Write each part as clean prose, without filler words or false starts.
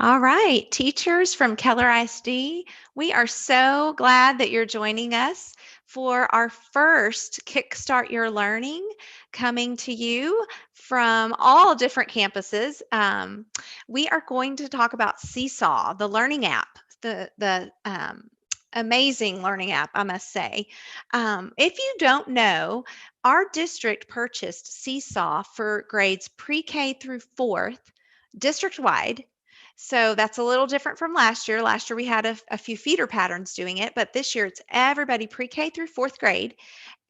All right, teachers from Keller ISD, we are so glad that you're joining us for our first Kickstart Your Learning coming to you from all different campuses. We are going to talk about Seesaw, the learning app, the amazing learning app, I must say. If you don't know, our district purchased Seesaw for grades pre-K through fourth district wide, so that's a little different from last year. Last year we had a few feeder patterns doing it, but this year it's everybody pre-K through fourth grade.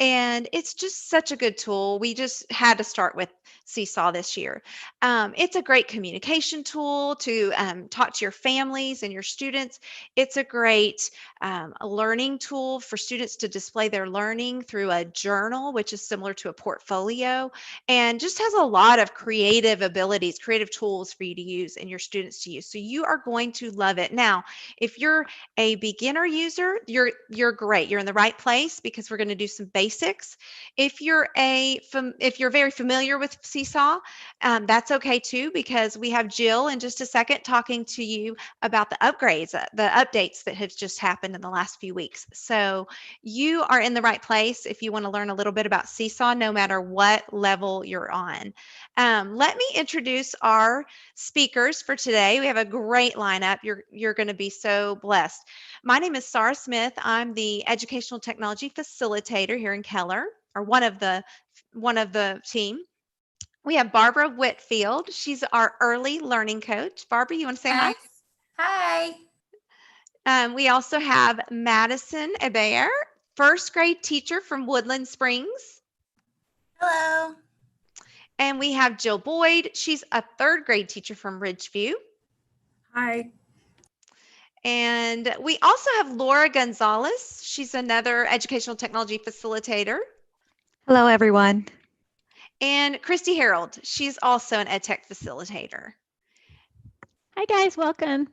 And it's just such a good tool. We just had to start with Seesaw this year. It's a great communication tool to talk to your families and your students. It's a great learning tool for students to display their learning through a journal, which is similar to a portfolio, and just has a lot of creative abilities, creative tools for you to use and your students to use. So you are going to love it. Now, if you're a beginner user, you're great. You're in the right place because we're going to do some basics. If you're very familiar with Seesaw, that's okay too, because we have Jill in just a second talking to you about the upgrades, the updates that have just happened in the last few weeks. So you are in the right place if you want to learn a little bit about Seesaw, no matter what level you're on. Let me introduce our speakers for today. We have a great lineup. You're going to be so blessed. My name is Sarah Smith. I'm the educational technology facilitator here in Keller, or one of the team. We have Barbara Whitfield. She's our early learning coach. Barbara, you want to say hi? Yes. Hi. We also have Madison Abair, first grade teacher from Woodland Springs. Hello. And we have Jill Boyd. She's a third grade teacher from Ridgeview. Hi. And we also have Laura Gonzalez. She's another educational technology facilitator. Hello, everyone. And Christy Harold. She's also an EdTech facilitator. Hi, guys. Welcome.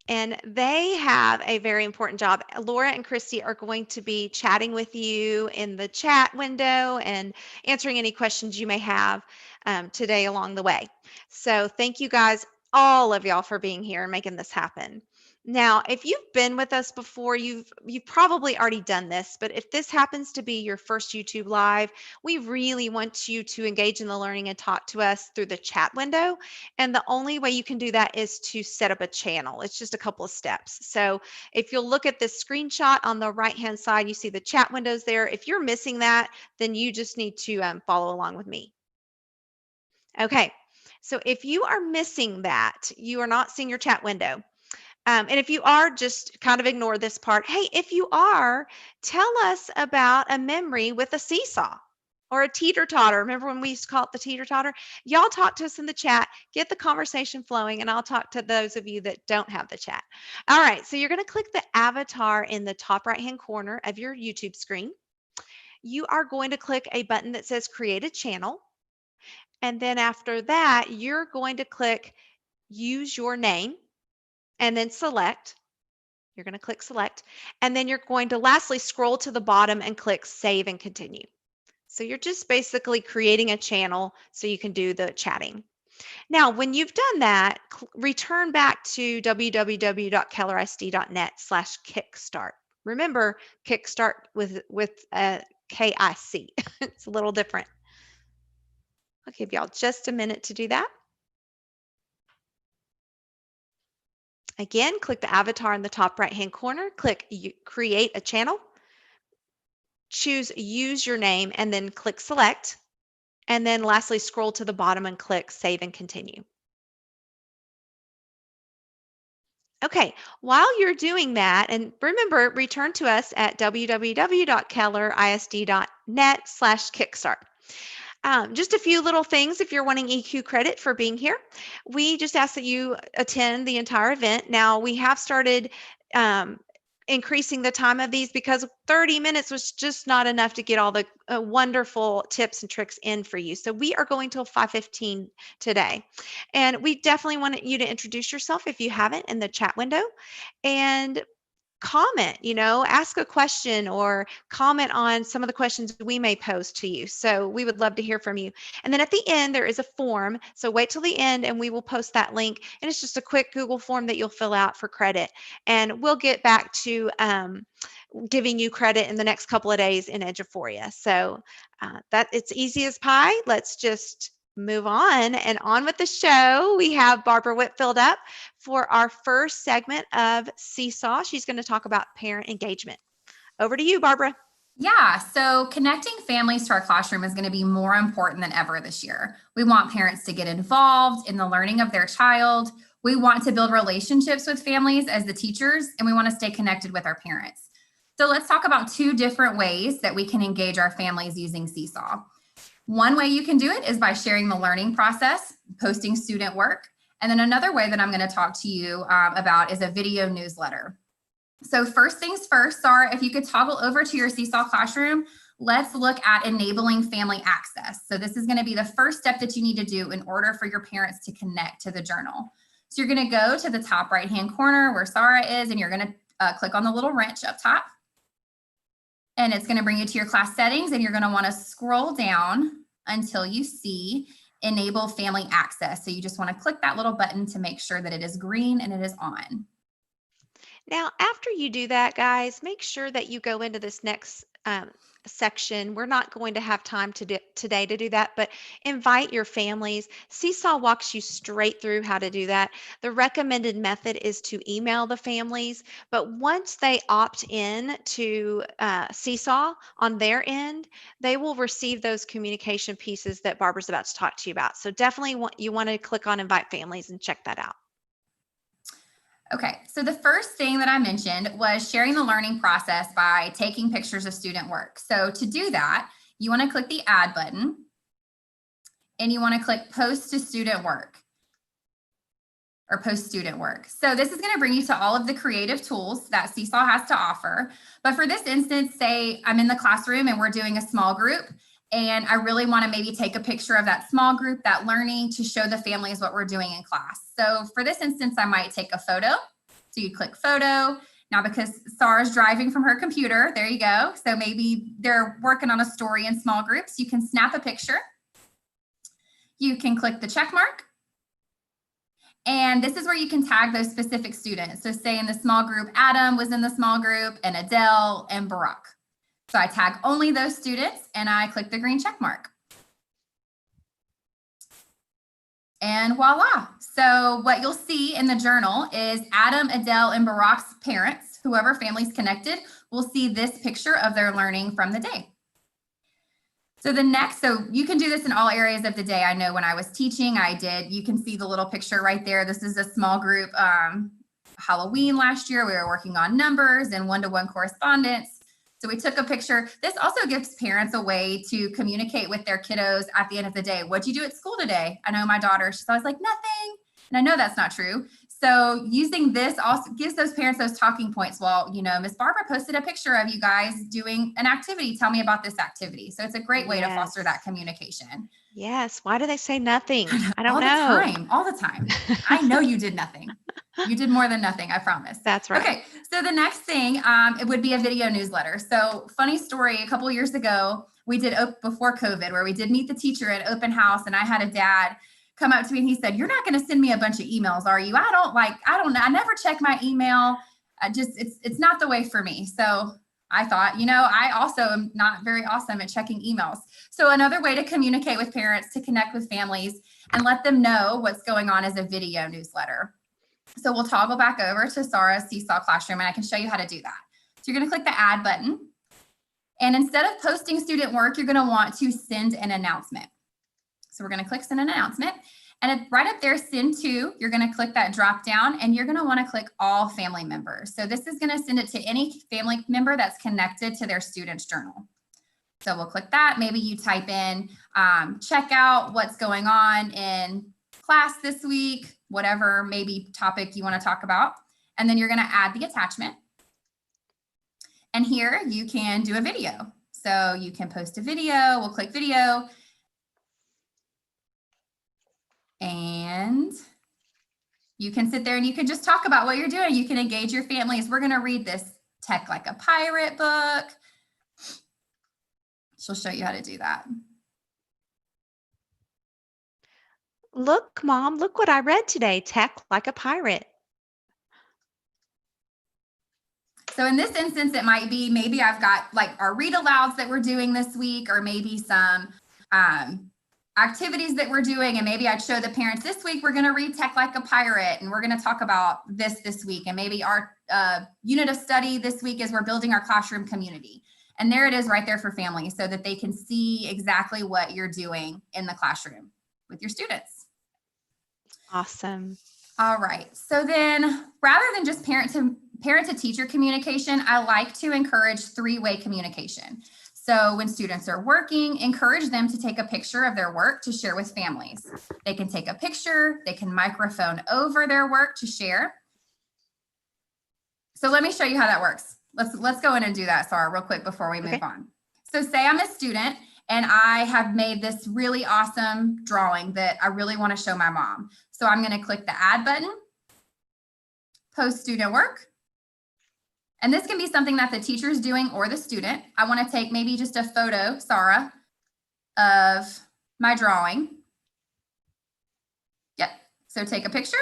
And they have a very important job. Laura and Christy are going to be chatting with you in the chat window and answering any questions you may have today along the way. So thank you guys, all of y'all, for being here and making this happen. Now, if you've been with us before, you've probably already done this, but if this happens to be your first YouTube Live, we really want you to engage in the learning and talk to us through the chat window. And the only way you can do that is to set up a channel. It's just a couple of steps. So if you'll look at this screenshot on the right-hand side, you see the chat windows there. If you're missing that, then you just need to follow along with me. Okay, so if you are missing that, you are not seeing your chat window. And if you are, just kind of ignore this part. Hey, if you are, tell us about a memory with a seesaw or a teeter-totter. Remember when we used to call it the teeter-totter? Y'all talk to us in the chat, get the conversation flowing, and I'll talk to those of you that don't have the chat. All right, so you're going to click the avatar in the top right-hand corner of your YouTube screen. You are going to click a button that says Create a Channel. And then after that, you're going to click Use Your Name and then select. You're going to click select, and then you're going to lastly scroll to the bottom and click save and continue. So you're just basically creating a channel so you can do the chatting. Now, when you've done that, return back to www.kellerisd.net/kickstart. Remember, kickstart with KIC. It's a little different. I'll give y'all just a minute to do that. Again, click the avatar in the top right-hand corner, click Create a Channel, choose Use Your Name, and then click Select. And then lastly, scroll to the bottom and click Save and Continue. Okay, while you're doing that, and remember, return to us at www.kellerisd.net/kickstart. Just a few little things if you're wanting EQ credit for being here. We just ask that you attend the entire event. Now, we have started increasing the time of these because 30 minutes was just not enough to get all the wonderful tips and tricks in for you. So we are going till 5:15 today. And we definitely want you to introduce yourself if you haven't in the chat window. And comment, ask a question or comment on some of the questions we may pose to you. So we would love to hear from you. And then at the end, there is a form. So wait till the end and we will post that link. And it's just a quick Google form that you'll fill out for credit. And we'll get back to giving you credit in the next couple of days in Eduphoria. So that it's easy as pie. Let's just move on with the show. We have Barbara Whitfield up for our first segment of Seesaw. She's going to talk about parent engagement. Over to you, Barbara. Yeah, so connecting families to our classroom is going to be more important than ever this year. We want parents to get involved in the learning of their child. We want to build relationships with families as the teachers, and we want to stay connected with our parents. So let's talk about 2 different ways that we can engage our families using Seesaw. One way you can do it is by sharing the learning process, posting student work. And then another way that I'm going to talk to you about is a video newsletter. So first things first, Sarah, if you could toggle over to your Seesaw classroom, let's look at enabling family access. So this is going to be the first step that you need to do in order for your parents to connect to the journal. So you're going to go to the top right-hand corner where Sarah is, and you're going to click on the little wrench up top. And it's going to bring you to your class settings, and you're going to want to scroll down until you see enable family access. So you just want to click that little button to make sure that it is green and it is on. Now, after you do that, guys, make sure that you go into this next section. We're not going to have time today to do that, but invite your families. Seesaw walks you straight through how to do that. The recommended method is to email the families, but once they opt in to Seesaw on their end, they will receive those communication pieces that Barbara's about to talk to you about. So definitely you want to click on invite families and check that out. Okay, so the first thing that I mentioned was sharing the learning process by taking pictures of student work. So to do that, you want to click the add button and you want to click post to student work or post student work. So this is going to bring you to all of the creative tools that Seesaw has to offer. But for this instance, say I'm in the classroom and we're doing a small group, and I really want to maybe take a picture of that small group, that learning, to show the families what we're doing in class. So for this instance, I might take a photo. So you click photo. Now, because Sarah's driving from her computer, there you go. So maybe they're working on a story in small groups. You can snap a picture. You can click the check mark. And this is where you can tag those specific students. So say in the small group, Adam was in the small group, and Adele and Barack. So I tag only those students and I click the green check mark. And voila. So what you'll see in the journal is Adam, Adele, and Barack's parents, whoever family's connected, will see this picture of their learning from the day. So you can do this in all areas of the day. I know when I was teaching, you can see the little picture right there. This is a small group Halloween last year. We were working on numbers and one-to-one correspondence. So we took a picture. This also gives parents a way to communicate with their kiddos at the end of the day. What'd you do at school today? I know my daughter, she's always like, nothing. And I know that's not true. So using this also gives those parents those talking points. Well, Miss Barbara posted a picture of you guys doing an activity. Tell me about this activity. So it's a great way to foster that communication. Yes. Why do they say nothing? I don't know. All the time. I know you did nothing. You did more than nothing, I promise. That's right. Okay, so the next thing, it would be a video newsletter. So funny story, a couple of years ago, we did before COVID, where we did meet the teacher at open house, and I had a dad come up to me and he said, "You're not going to send me a bunch of emails, are you? I never check my email. It's not the way for me." So I thought, I also am not very awesome at checking emails. So another way to communicate with parents, to connect with families and let them know what's going on, is a video newsletter. So we'll toggle back over to Sarah's Seesaw classroom and I can show you how to do that. So you're going to click the add button. And instead of posting student work, you're going to want to send an announcement. So we're going to click send an announcement. And right up there, send to, you're going to click that drop down and you're going to want to click all family members. So this is going to send it to any family member that's connected to their student's journal. So we'll click that. Maybe you type in, check out what's going on in class this week, whatever maybe topic you want to talk about. And then you're going to add the attachment. And here you can do a video. So you can post a video. We'll click video. And you can sit there and you can just talk about what you're doing. You can engage your families. We're going to read this Tech Like a Pirate book. She'll show you how to do that. Look, Mom, look what I read today. Tech Like a Pirate. So in this instance, it might be maybe I've got like our read alouds that we're doing this week, or maybe some activities that we're doing. And maybe I'd show the parents this week, we're going to read Tech Like a Pirate, and we're going to talk about this week. And maybe our unit of study this week is we're building our classroom community. And there it is right there for families so that they can see exactly what you're doing in the classroom with your students. Awesome. All right. So then rather than just parent to teacher communication, I like to encourage three-way communication. So when students are working, encourage them to take a picture of their work to share with families. They can take a picture, they can microphone over their work to share. So let me show you how that works. Let's go in and do that, Sarah, real quick before we move on. So say I'm a student and I have made this really awesome drawing that I really want to show my mom. So I'm going to click the add button, post student work. And this can be something that the teacher is doing or the student. I want to take maybe just a photo, Sarah, of my drawing. Yep. So take a picture.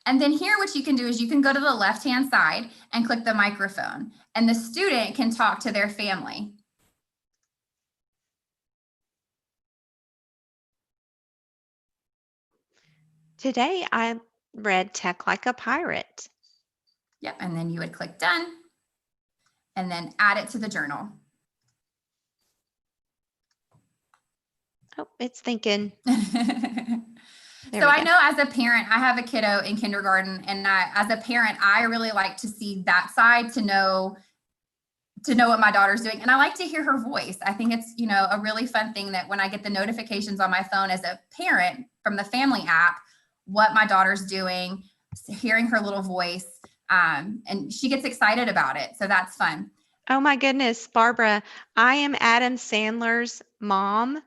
And then here, what you can do is you can go to the left-hand side and click the microphone, and the student can talk to their family. Today I read Tech Like a Pirate. Yep, and then you would click done and then add it to the journal. Oh, it's thinking. So I know as a parent, I have a kiddo in kindergarten, and as a parent, I really like to see that side to know what my daughter's doing. And I like to hear her voice. I think it's, a really fun thing that when I get the notifications on my phone as a parent from the family app, what my daughter's doing, hearing her little voice, and she gets excited about it. So that's fun. Oh my goodness, Barbara, I am Adam Sandler's mom,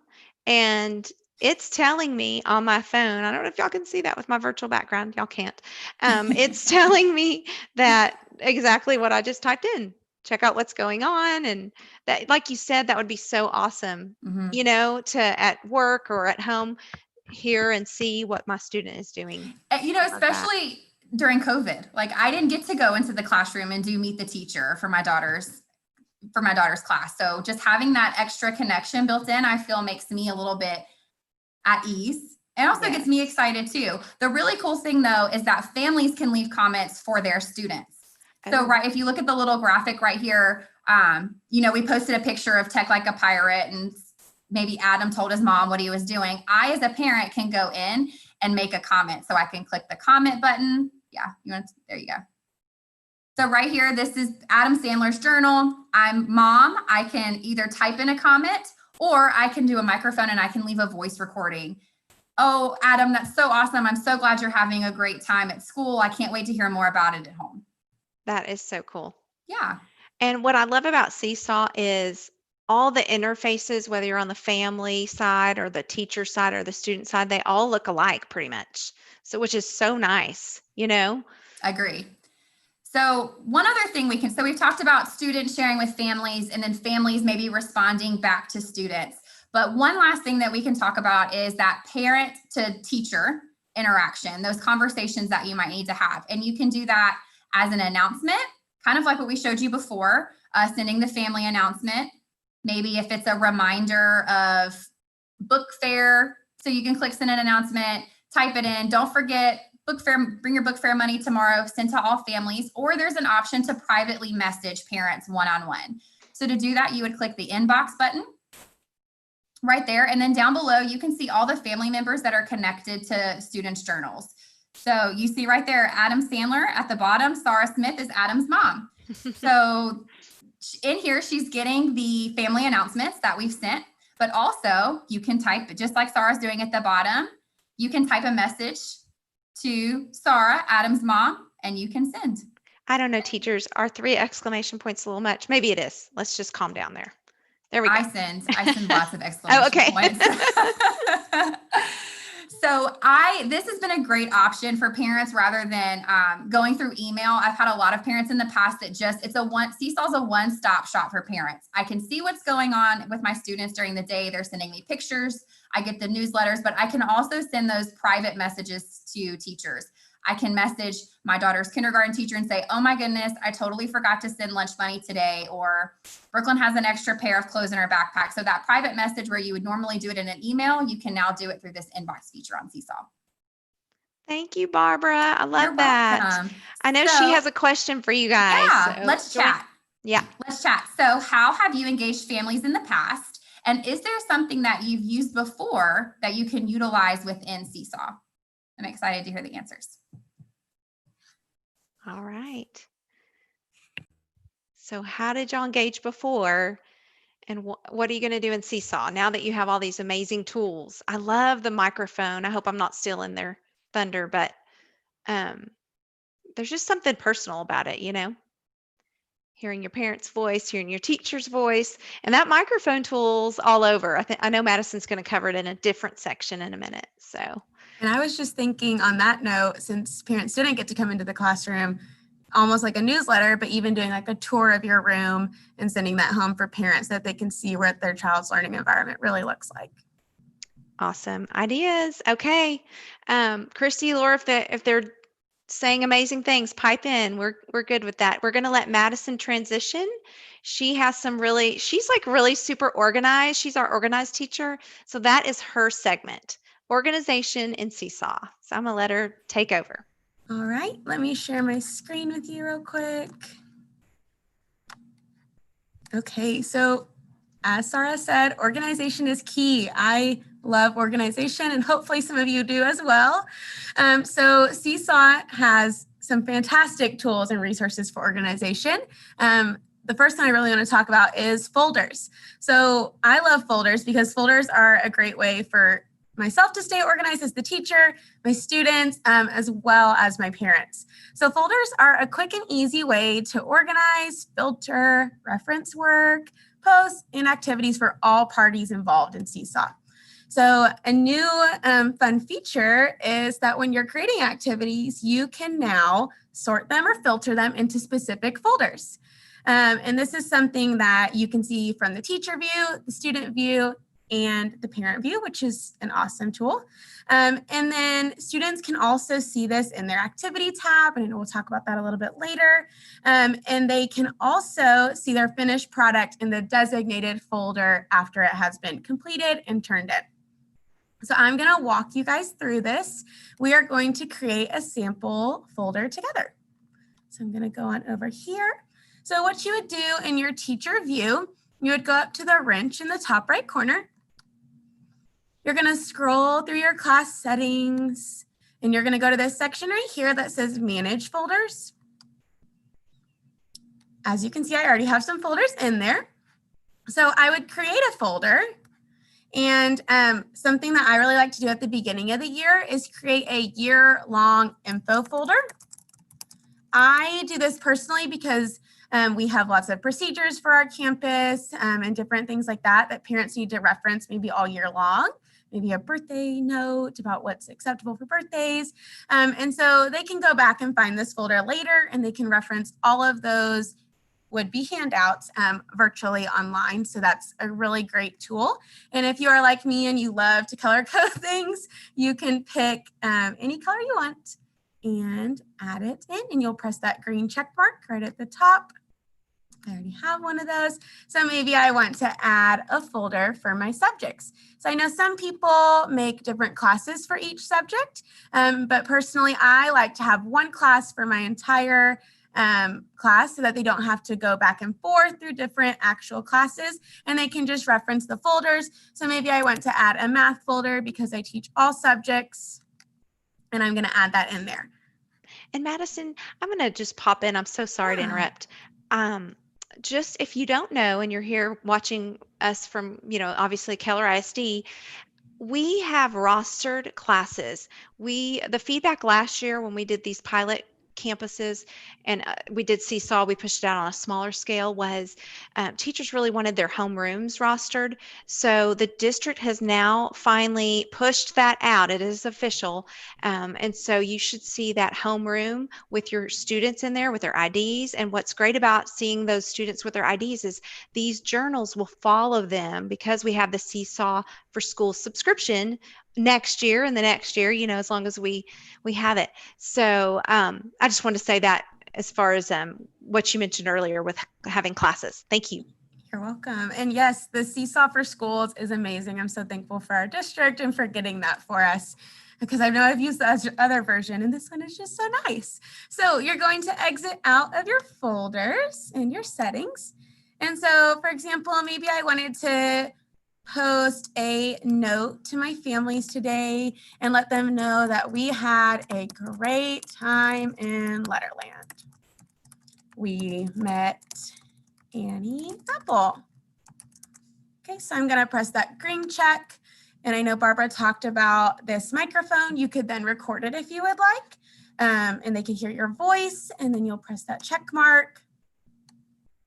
and it's telling me on my phone, I don't know if y'all can see that with my virtual background. Y'all can't. It's telling me that exactly what I just typed in. Check out what's going on. And that, like you said, that would be so awesome, to at work or at home hear and see what my student is doing. Especially during COVID. Like I didn't get to go into the classroom and do meet the teacher for my daughter's class. So just having that extra connection built in, I feel makes me a little bit at ease, and also gets me excited too. The really cool thing though is that families can leave comments for their students. So if you look at the little graphic right here, we posted a picture of Tech Like a Pirate, and maybe Adam told his mom what he was doing. I, as a parent, can go in and make a comment. So I can click the comment button. Yeah, there you go. So right here, this is Adam Sandler's journal. I'm mom. I can either type in a comment, or I can do a microphone and I can leave a voice recording. Oh, Adam, that's so awesome. I'm so glad you're having a great time at school. I can't wait to hear more about it at home. That is so cool. Yeah. And what I love about Seesaw is all the interfaces, whether you're on the family side or the teacher side or the student side, they all look alike pretty much. So, which is so nice, Agree. So one other thing so we've talked about students sharing with families, and then families maybe responding back to students. But one last thing that we can talk about is that parent to teacher interaction, those conversations that you might need to have. And you can do that as an announcement, kind of like what we showed you before, sending the family announcement. Maybe if it's a reminder of book fair, so you can click send an announcement, type it in. Don't forget, book fair, bring your book fair money tomorrow, sent to all families. Or there's an option to privately message parents one-on-one. So to do that, you would click the inbox button right there. And then down below, you can see all the family members that are connected to students' journals. So you see right there, Adam Sandler at the bottom. Sarah Smith is Adam's mom. So in here, she's getting the family announcements that we've sent, but also you can type, just like Sarah's doing at the bottom, you can type a message to Sarah, Adam's mom, and you can send. I don't know, teachers, are 3 exclamation points a little much? Maybe it is. Let's just calm down there. There we go. I send lots of exclamation points. So this has been a great option for parents rather than going through email. I've had a lot of parents in the past that Seesaw's a one-stop shop for parents. I can see what's going on with my students during the day. They're sending me pictures. I get the newsletters, but I can also send those private messages to teachers. I can message my daughter's kindergarten teacher and say, oh my goodness, I totally forgot to send lunch money today, or Brooklyn has an extra pair of clothes in her backpack. So that private message where you would normally do it in an email, you can now do it through this inbox feature on Seesaw. Thank you, Barbara. I love You're that. welcome. I know she has a question for you guys. Yeah, so let's chat. Yeah. Let's chat. So how have you engaged families in the past? And is there something that you've used before that you can utilize within Seesaw? I'm excited to hear the answers. All right. So how did y'all engage before? And what are you going to do in Seesaw now that you have all these amazing tools? I love the microphone. I hope I'm not stealing their thunder, but there's just something personal about it, hearing your parents' voice, hearing your teacher's voice, and that microphone tool's all over. I know Madison's going to cover it in a different section in a minute. So. And I was just thinking on that note, since parents didn't get to come into the classroom, almost like a newsletter, but even doing like a tour of your room and sending that home for parents so that they can see what their child's learning environment really looks like. Awesome ideas. Okay. Christy, Laura, if they're saying amazing things, pipe in. We're good with that. We're going to let Madison transition. She has she's like really super organized. She's our organized teacher. So that is her segment, organization in Seesaw. So I'm going to let her take over. All right, let me share my screen with you real quick. Okay, so as Sarah said, organization is key. I love organization, and hopefully some of you do as well. So Seesaw has some fantastic tools and resources for organization. The first thing I really want to talk about is folders. So I love folders because folders are a great way for myself to stay organized as the teacher, my students, as well as my parents. So folders are a quick and easy way to organize, filter, reference work, posts, and activities for all parties involved in Seesaw. So a new fun feature is that when you're creating activities, you can now sort them or filter them into specific folders. And this is something that you can see from the teacher view, the student view, and the parent view, which is an awesome tool. And then students can also see this in their activity tab, and we'll talk about that a little bit later. And they can also see their finished product in the designated folder after it has been completed and turned in. So I'm going to walk you guys through this. We are going to create a sample folder together. So I'm going to go on over here. So what you would do in your teacher view, you would go up to the wrench in the top right corner. You're going to scroll through your class settings, and you're going to go to this section right here that says Manage Folders. As you can see, I already have some folders in there. So I would create a folder, and something that I really like to do at the beginning of the year is create a year-long info folder. I do this personally because we have lots of procedures for our campus and different things like that that parents need to reference maybe all year long. Maybe a birthday note about what's acceptable for birthdays. And so they can go back and find this folder later, and they can reference all of those would-be handouts virtually online. So that's a really great tool. And if you are like me and you love to color code things, you can pick any color you want and add it in, and you'll press that green check mark right at the top. I already have one of those. So maybe I want to add a folder for my subjects. So I know some people make different classes for each subject, but personally, I like to have one class for my entire class so that they don't have to go back and forth through different actual classes, and they can just reference the folders. So maybe I want to add a math folder because I teach all subjects, and I'm going to add that in there. And Madison, I'm going to just pop in. I'm so sorry to interrupt. Just if you don't know, and you're here watching us from, obviously Keller ISD, we have rostered classes. The feedback last year when we did these pilot campuses, and we did Seesaw, we pushed it out on a smaller scale, was teachers really wanted their homerooms rostered. So the district has now finally pushed that out. It is official. And so you should see that homeroom with your students in there with their IDs. And what's great about seeing those students with their IDs is these journals will follow them, because we have the Seesaw for School subscription next year and the next year, as long as we have it. So I just want to say that as far as what you mentioned earlier with having classes. Thank you. You're welcome. And yes, the Seesaw for Schools is amazing. I'm so thankful for our district and for getting that for us, because I know I've used the other version and this one is just so nice. So you're going to exit out of your folders and your settings. And so, for example, maybe I wanted to post a note to my families today and let them know that we had a great time in Letterland. We met Annie Apple. Okay, so I'm going to press that green check. And I know Barbara talked about this microphone. You could then record it if you would like, and they can hear your voice, and then you'll press that check mark.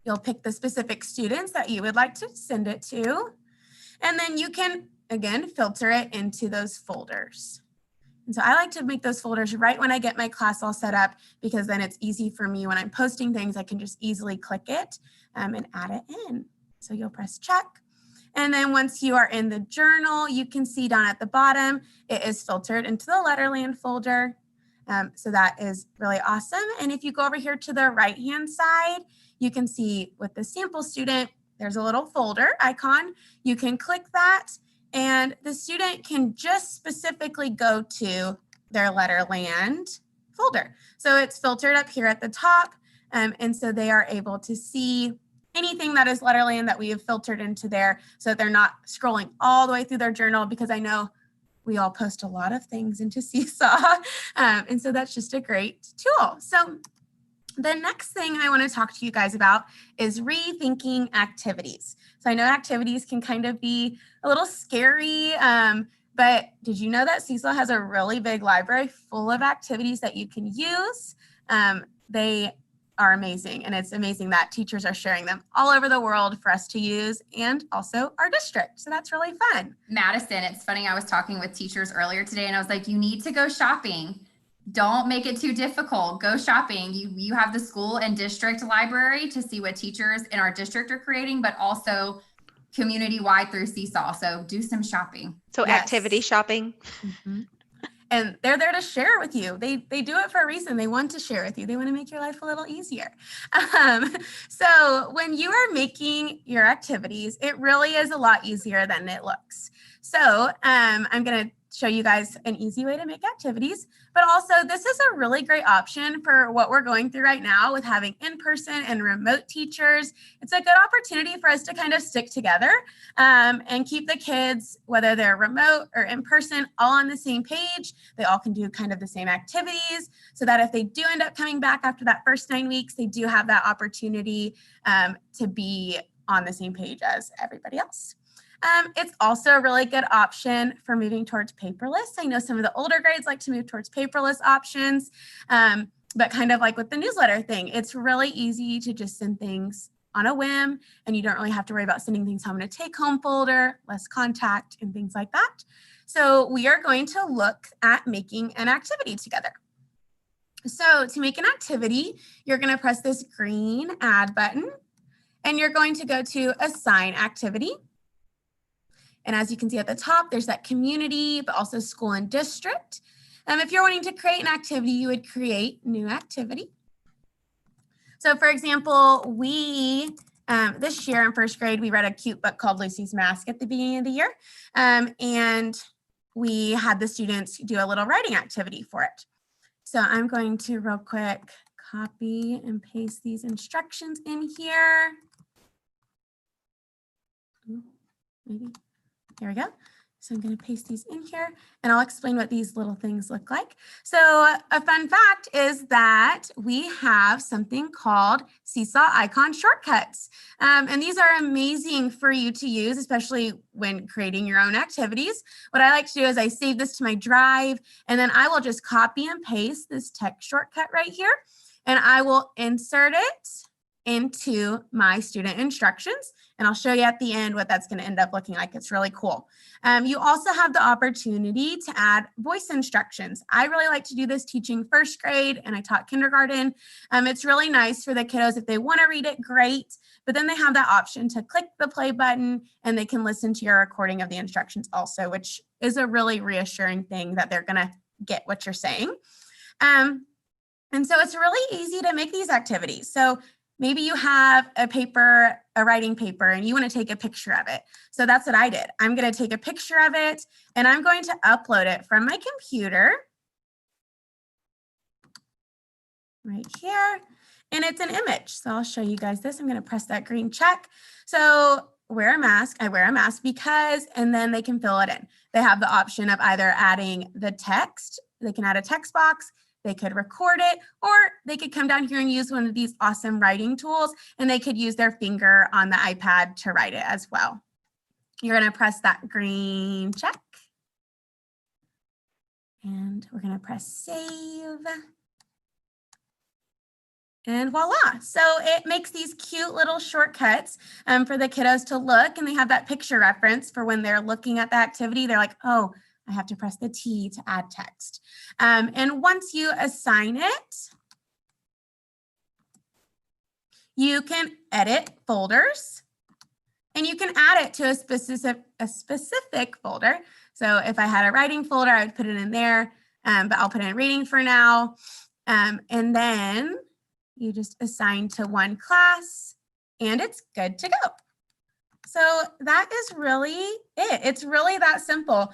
You'll pick the specific students that you would like to send it to. And then you can, again, filter it into those folders. And so I like to make those folders right when I get my class all set up, because then it's easy for me when I'm posting things, I can just easily click it and add it in. So you'll press check. And then once you are in the journal, you can see down at the bottom, it is filtered into the Letterland folder. So that is really awesome. And if you go over here to the right-hand side, you can see with the sample student, there's a little folder icon. You can click that and the student can just specifically go to their Letterland folder. So it's filtered up here at the top. And so they are able to see anything that is Letterland that we have filtered into there, so that they're not scrolling all the way through their journal, because I know we all post a lot of things into Seesaw. And so that's just a great tool. So the next thing I want to talk to you guys about is rethinking activities. So I know activities can kind of be a little scary, but did you know that Seesaw has a really big library full of activities that you can use? They are amazing, and it's amazing that teachers are sharing them all over the world for us to use, and also our district. So that's really fun. Madison, it's funny, I was talking with teachers earlier today and I was like, you need to go shopping. Don't make it too difficult. Go shopping. You have the school and district library to see what teachers in our district are creating, but also community-wide through Seesaw. So do some shopping. So Yes. activity shopping. Mm-hmm. And they're there to share with you. They do it for a reason. They want to share with you. They want to make your life a little easier. So when you are making your activities, it really is a lot easier than it looks. So I'm going to show you guys an easy way to make activities, but also this is a really great option for what we're going through right now with having in-person and remote teachers. It's a good opportunity for us to kind of stick together and keep the kids, whether they're remote or in person, all on the same page. They all can do kind of the same activities, so that if they do end up coming back after that first 9 weeks, they do have that opportunity to be on the same page as everybody else. It's also a really good option for moving towards paperless. I know some of the older grades like to move towards paperless options, but kind of like with the newsletter thing, it's really easy to just send things on a whim, and you don't really have to worry about sending things home in a take-home folder, less contact, and things like that. So we are going to look at making an activity together. So to make an activity, you're going to press this green add button, and you're going to go to assign activity. And as you can see at the top, there's that community, but also school and district. If you're wanting to create an activity, you would create new activity. So for example, we, this year in first grade, we read a cute book called Lucy's Mask at the beginning of the year. And we had the students do a little writing activity for it. So I'm going to real quick copy and paste these instructions in here. Maybe. Here we go. So I'm going to paste these in here and I'll explain what these little things look like. So a fun fact is that we have something called Seesaw icon shortcuts. And these are amazing for you to use, especially when creating your own activities. What I like to do is I save this to my drive and then I will just copy and paste this text shortcut right here. And I will insert it into my student instructions. And I'll show you at the end what that's going to end up looking like. It's really cool. You also have the opportunity to add voice instructions. I really like to do this teaching first grade and I taught kindergarten. It's really nice for the kiddos if they want to read it, great. But then they have that option to click the play button and they can listen to your recording of the instructions also, which is a really reassuring thing that they're going to get what you're saying. And so it's really easy to make these activities. So maybe you have a paper, a writing paper, and you want to take a picture of it. So that's what I did. I'm going to take a picture of it, and I'm going to upload it from my computer right here. And it's an image. So I'll show you guys this. I'm going to press that green check. So wear a mask. I wear a mask because, and then they can fill it in. They have the option of either adding the text. They can add a text box. They could record it, or they could come down here and use one of these awesome writing tools, and they could use their finger on the iPad to write it as well. You're going to press that green check. And we're going to press save. And voila. So it makes these cute little shortcuts for the kiddos to look, and they have that picture reference for when they're looking at the activity. They're like, oh, I have to press the T to add text. And once you assign it, you can edit folders and you can add it to a specific folder. So if I had a writing folder, I would put it in there, but I'll put it in reading for now. And then you just assign to one class and it's good to go. So that is really it. It's really that simple,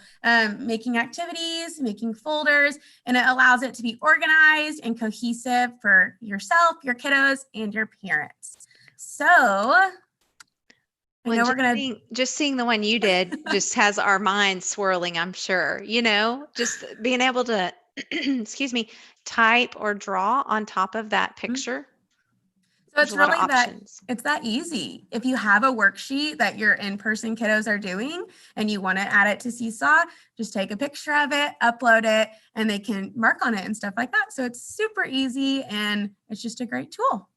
making activities, making folders, and it allows it to be organized and cohesive for yourself, your kiddos, and your parents. So I know we're going to just seeing the one you did just has our minds swirling, I'm sure, you know, just being able to, excuse me, type or draw on top of that picture. So it's really that it's that easy. If you have a worksheet that your in-person kiddos are doing and you want to add it to Seesaw, just take a picture of it, upload it, and they can mark on it and stuff like that. So it's super easy and it's just a great tool.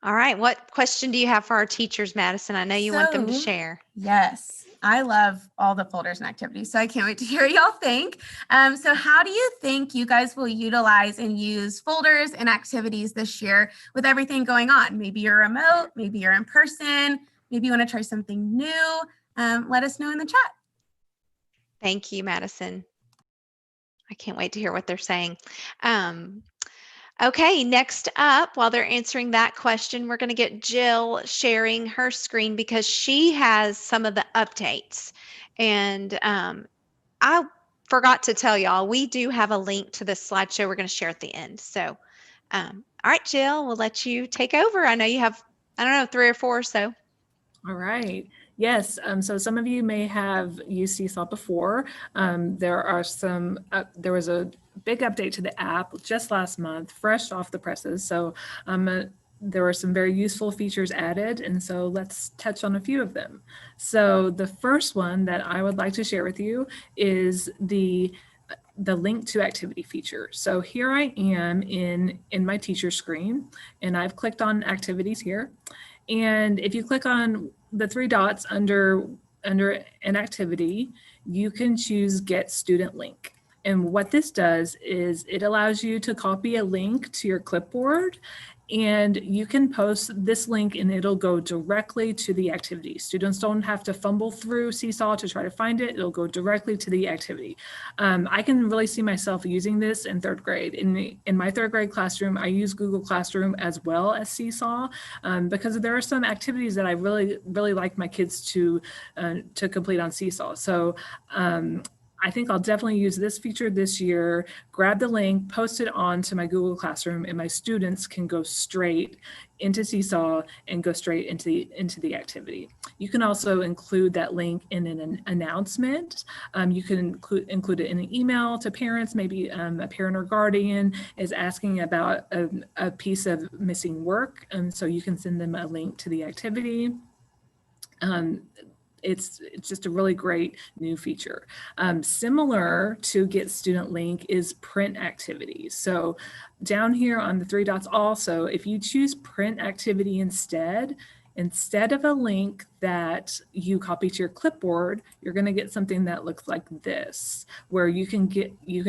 All right. What question do you have for our teachers, Madison? I know you want them to share. Yes. I love all the folders and activities, so I can't wait to hear y'all think. So how do you think you guys will utilize and use folders and activities this year with everything going on? Maybe you're remote, maybe you're in person, maybe you want to try something new. Let us know in the chat. Thank you, Madison. I can't wait to hear what they're saying. Okay, next up, while they're answering that question, we're going to get Jill sharing her screen because she has some of the updates. And I forgot to tell y'all, we do have a link to this slideshow we're going to share at the end. So, all right, Jill, we'll let you take over. I know you have, I don't know, 3 or 4 or so. All right. Yes. So some of you may have used Seesaw before. There was a big update to the app just last month, fresh off the presses. So there were some very useful features added. And so let's touch on a few of them. So the first one that I would like to share with you is the link to activity feature. So here I am in my teacher screen, and I've clicked on activities here. And if you click on the 3 dots under an activity, you can choose Get Student Link. And what this does is it allows you to copy a link to your clipboard, and you can post this link and it'll go directly to the activity. Students don't have to fumble through Seesaw to try to find it. It'll go directly to the activity. I can really see myself using this in 3rd grade. In my 3rd grade classroom, I use Google Classroom as well as Seesaw because there are some activities that I really like my kids to complete on Seesaw. So I think I'll definitely use this feature this year, grab the link, post it onto my Google Classroom, and my students can go straight into Seesaw and go straight into the activity. You can also include that link in an announcement. You can include it in an email to parents. Maybe a parent or guardian is asking about a piece of missing work, and so you can send them a link to the activity. It's just a really great new feature. Similar to Get Student Link is print activities. So down here on the three dots also, if you choose print activity instead of a link that you copy to your clipboard, you're going to get something that looks like this, where you can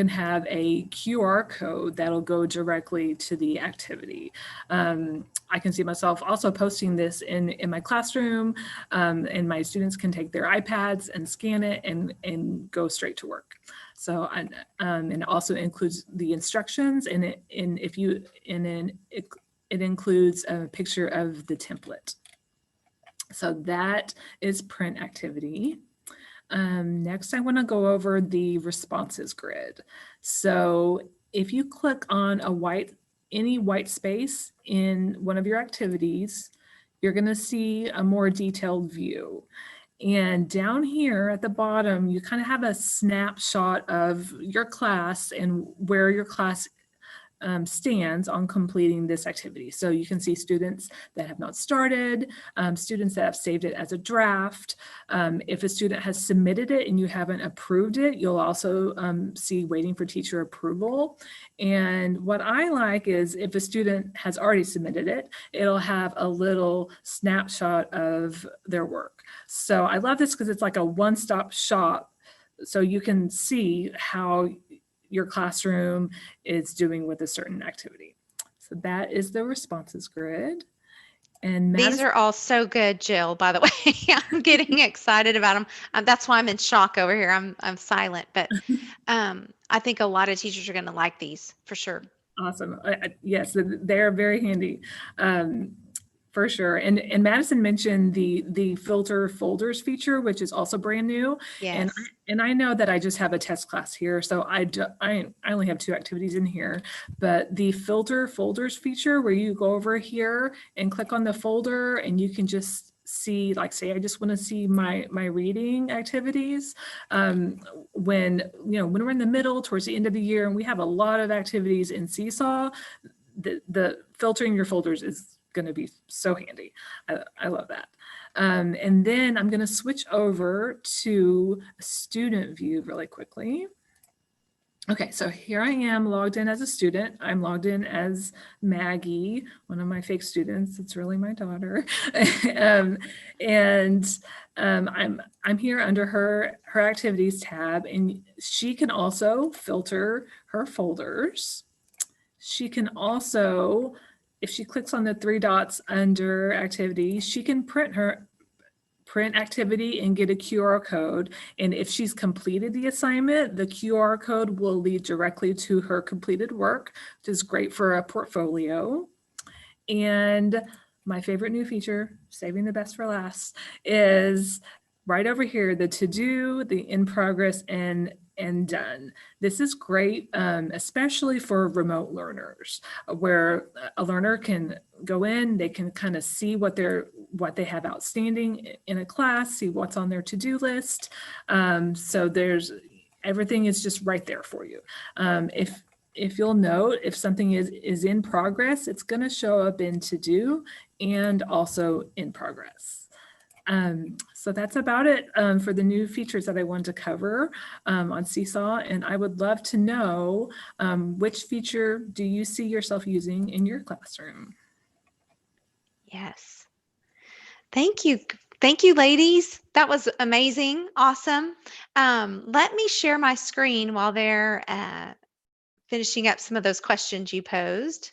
have a QR code that'll go directly to the activity. I can see myself also posting this in my classroom, and my students can take their iPads and scan it and go straight to work. So, and it also includes the instructions, and it includes a picture of the template. So that is print activity. Next, I want to go over the responses grid. So if you click on any white space in one of your activities, you're going to see a more detailed view. And down here at the bottom, you kind of have a snapshot of your class and where your class stands on completing this activity. So you can see students that have not started, students that have saved it as a draft. If a student has submitted it and you haven't approved it, you'll also see waiting for teacher approval. And what I like is if a student has already submitted it, it'll have a little snapshot of their work. So I love this because it's like a one-stop shop. So you can see how your classroom is doing with a certain activity. So that is the responses grid. And these are all so good, Jill, by the way. I'm getting excited about them. That's why I'm in shock over here. I'm silent, but I think a lot of teachers are going to like these for sure. Awesome. Yes, they're very handy. For sure. And Madison mentioned the filter folders feature, which is also brand new. Yes. And I know that I just have a test class here, so I only have 2 activities in here, but the filter folders feature where you go over here and click on the folder and you can just see, like, say, I just want to see my reading activities. When we're in the middle towards the end of the year and we have a lot of activities in Seesaw, the filtering your folders is going to be so handy. I love that. And then I'm going to switch over to a student view really quickly. Okay, so here I am logged in as a student. I'm logged in as Maggie, one of my fake students. It's really my daughter. I'm here under her activities tab, and she can also filter her folders. She can also, if she clicks on the 3 dots under activity, she can print activity and get a QR code. And if she's completed the assignment, the QR code will lead directly to her completed work, which is great for a portfolio. And my favorite new feature, saving the best for last, is right over here, the to-do, the in progress, and done. This is great, especially for remote learners, where a learner can go in, they can kind of see what they have outstanding in a class, see what's on their to-do list. So everything is just right there for you. If you'll note, if something is in progress, it's going to show up in to-do and also in progress. So that's about it for the new features that I wanted to cover on Seesaw. And I would love to know which feature do you see yourself using in your classroom? Yes. Thank you. Thank you, ladies. That was amazing. Awesome. Let me share my screen while they're finishing up some of those questions you posed.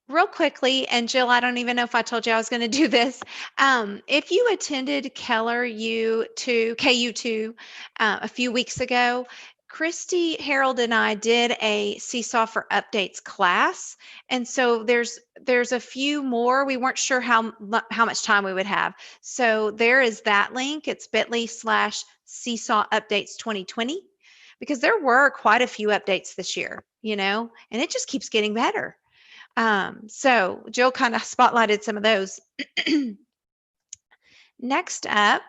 Real quickly, and Jill, I don't even know if I told you I was going to do this. If you attended Keller KU2 a few weeks ago, Christy, Harold, and I did a Seesaw for Updates class. And so there's a few more. We weren't sure how much time we would have. So there is that link. It's bit.ly/Seesaw Seesaw Updates 2020, because there were quite a few updates this year, and it just keeps getting better. So Jill kind of spotlighted some of those. Next up,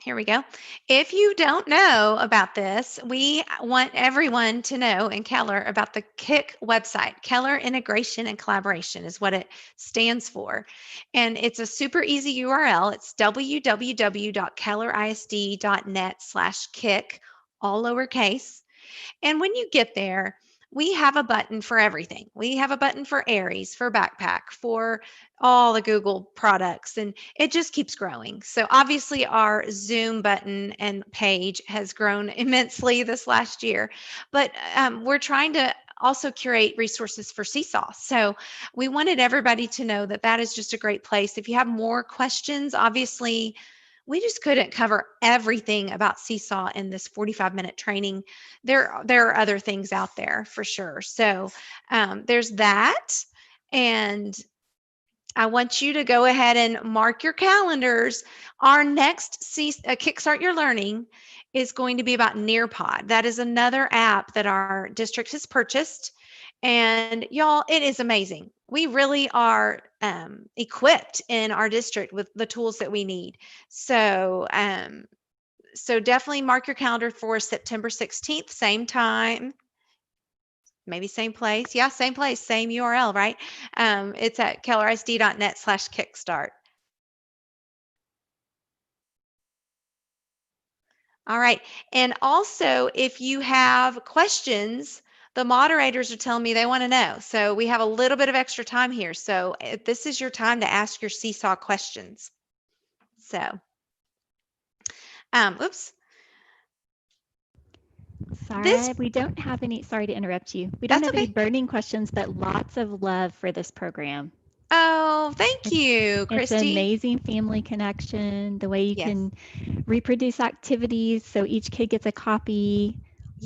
here we go. If you don't know about this, we want everyone to know in Keller about the KIC website. Keller Integration and Collaboration is what it stands for. And it's a super easy URL. It's www.kellerisd.net/KIC, all lowercase. And when you get there, we have a button for everything. We have a button for Aries, for Backpack, for all the Google products, and it just keeps growing. So obviously our Zoom button and page has grown immensely this last year, but we're trying to also curate resources for Seesaw. So we wanted everybody to know that that is just a great place. If you have more questions, obviously we just couldn't cover everything about Seesaw in this 45-minute training. There are other things out there for sure. So there's that. And I want you to go ahead and mark your calendars. Our next Kickstart Your Learning is going to be about Nearpod. That is another app that our district has purchased. And y'all, it is amazing. We really are equipped in our district with the tools that we need. So, so definitely mark your calendar for September 16th, same time, maybe same place. Yeah, same place, same URL, right? It's at kellerisd.net/kickstart. All right. And also, if you have questions, the moderators are telling me they want to know. So we have a little bit of extra time here. So this is your time to ask your Seesaw questions. So, oops. Sarah, we don't have any, sorry to interrupt you. We don't have any burning questions, but lots of love for this program. Oh, thank you, Christy. It's an amazing family connection, the way you can reproduce activities so each kid gets a copy,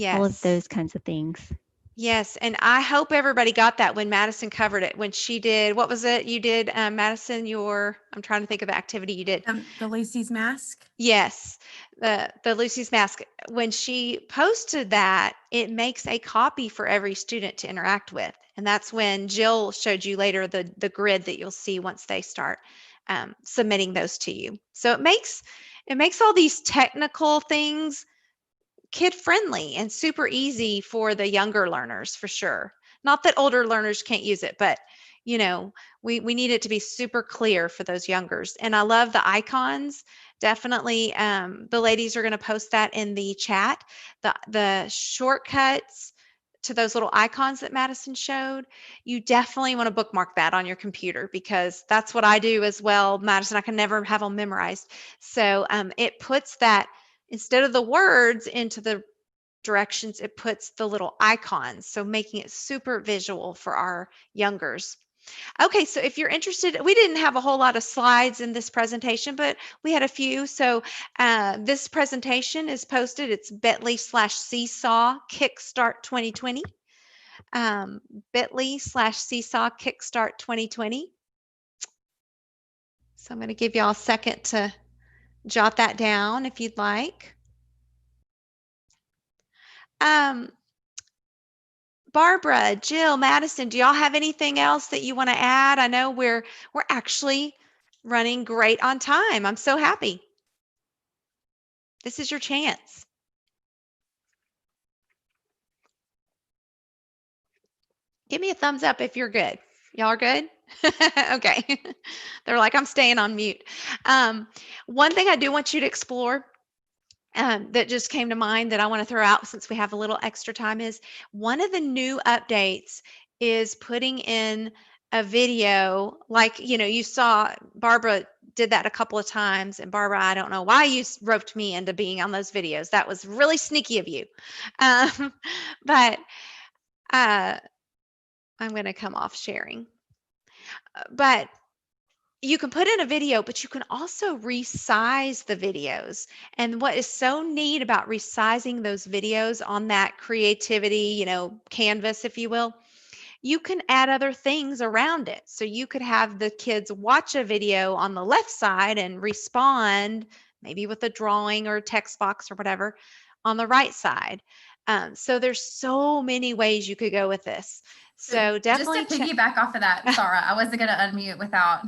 all of those kinds of things. Yes, and I hope everybody got that when Madison covered it. When she did, what was it you did, Madison? I'm trying to think of the activity you did. The Lucy's Mask. Yes, the Lucy's Mask. When she posted that, it makes a copy for every student to interact with, and that's when Jill showed you later the grid that you'll see once they start submitting those to you. So it makes all these technical things kid friendly and super easy for the younger learners for sure. Not that older learners can't use it, but we need it to be super clear for those youngers. And I love the icons. Definitely the ladies are going to post that in the chat. The shortcuts to those little icons that Madison showed, you definitely want to bookmark that on your computer, because that's what I do as well. Madison, I can never have them memorized. So it puts that, instead of the words into the directions, it puts the little icons. So making it super visual for our youngers. Okay, so if you're interested, we didn't have a whole lot of slides in this presentation, but we had a few. So this presentation is posted. It's bit.ly/Seesaw Kickstart 2020. bit.ly/Seesaw Kickstart 2020. So I'm going to give y'all a second to jot that down if you'd like. Barbara, Jill, Madison, do y'all have anything else that you want to add? I know we're actually running great on time. I'm so happy. This is your chance. Give me a thumbs up if you're good. Y'all are good? Okay. They're like, I'm staying on mute. One thing I do want you to explore that just came to mind that I want to throw out since we have a little extra time is one of the new updates is putting in a video, like, you saw Barbara did that a couple of times. And Barbara, I don't know why you roped me into being on those videos. That was really sneaky of you. But I'm going to come off sharing. But you can put in a video, but you can also resize the videos. And what is so neat about resizing those videos on that creativity, canvas, if you will, you can add other things around it. So you could have the kids watch a video on the left side and respond maybe with a drawing or a text box or whatever on the right side. So there's so many ways you could go with this. So definitely just to piggyback off of that, Sarah, I wasn't going to unmute without,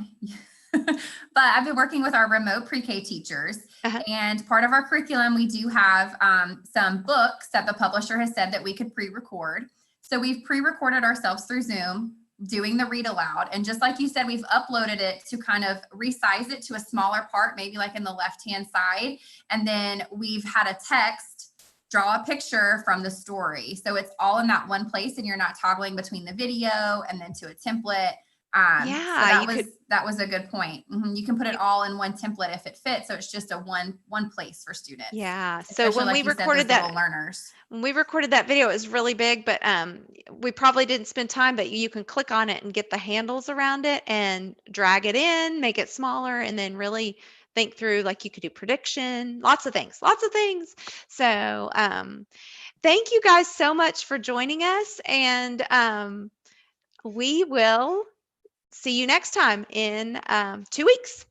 but I've been working with our remote pre-K teachers, and part of our curriculum, we do have some books that the publisher has said that we could pre-record. So we've pre-recorded ourselves through Zoom doing the read aloud. And just like you said, we've uploaded it to kind of resize it to a smaller part, maybe like in the left-hand side. And then we've had a text draw a picture from the story. So it's all in that one place, and you're not toggling between the video and then to a template. So that was a good point. You can put it all in one template if it fits. So it's just a one place for students. Yeah. Especially so when like we recorded that, learners. When we recorded that video, it was really big, but we probably didn't spend time, but you can click on it and get the handles around it and drag it in, make it smaller, and then really think through, like you could do prediction, lots of things. So thank you guys so much for joining us, and we will see you next time in 2 weeks.